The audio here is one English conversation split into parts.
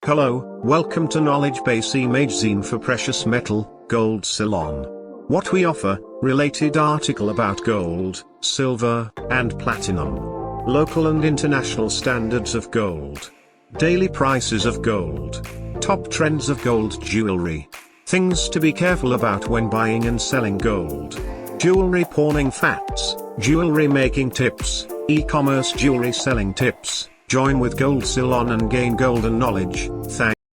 Hello, welcome to Knowledge Base magazine for precious metal, GOLDCeylon. What we offer, related article about gold, silver, and platinum. Local and international standards of gold. Daily prices of gold. Top trends of gold jewelry. Things to be careful about when buying and selling gold. Jewelry pawning facts, jewelry making tips, e-commerce jewelry selling tips. Join with GOLDCeylon and gain golden knowledge.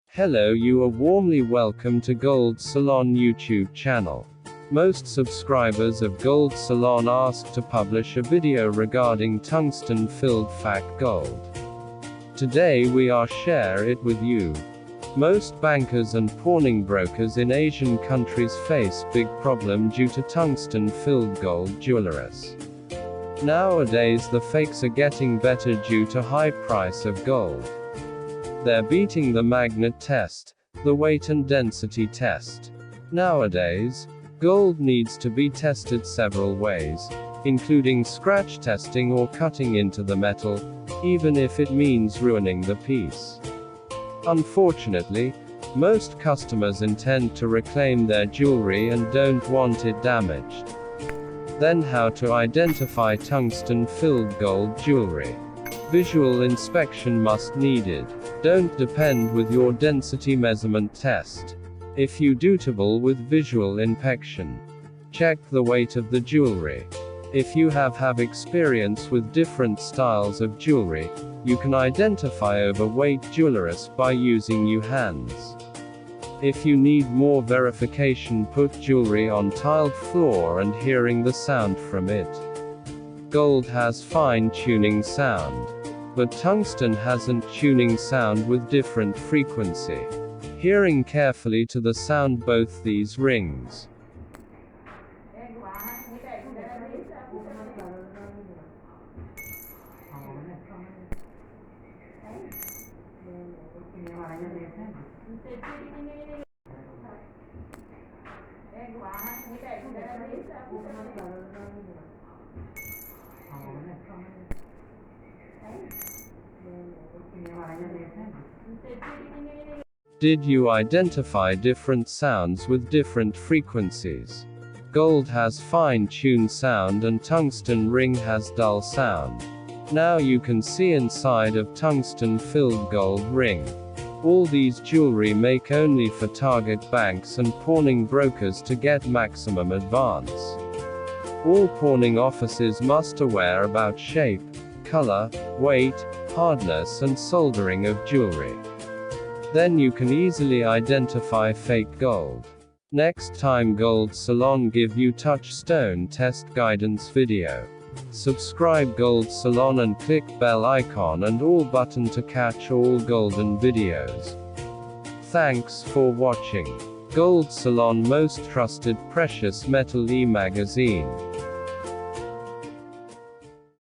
Hello, you are warmly welcome to GOLDCeylon YouTube channel. Most subscribers of GOLDCeylon ask to publish a video regarding tungsten filled fact gold. Today we are share it with you. Most bankers and pawning brokers in Asian countries face big problem due to tungsten filled gold jewelries. Nowadays the fakes are getting better due to high price of gold. They're beating the magnet test, the weight and density test. Nowadays, gold needs to be tested several ways, including scratch testing or cutting into the metal, even if it means ruining the piece. Unfortunately, most customers intend to reclaim their jewelry and don't want it damaged. Then how to identify tungsten-filled gold jewelry. Visual inspection must needed. Don't depend with your density measurement test. If you doubtable with visual inspection, check the weight of the jewelry. If you have experience with different styles of jewelry, you can identify overweight jewelries by using your hands. If you need more verification, put jewelry on tiled floor and hearing the sound from it. Gold has fine tuning sound, but tungsten hasn't tuning sound with different frequency. Hearing carefully to the sound both these rings. Did you identify different sounds with different frequencies? Gold has fine-tuned sound and tungsten ring has dull sound. Now you can see inside of tungsten-filled gold ring. All these jewelry make only for target banks and pawning brokers to get maximum advance. All pawning offices must aware about shape, color, weight, hardness and soldering of jewelry. Then you can easily identify fake gold. Next time GOLDCeylon give you touchstone test guidance video. Subscribe GOLDCeylon and click bell icon and all button to catch all golden videos. Thanks for watching. GOLDCeylon most trusted precious metal e-magazine.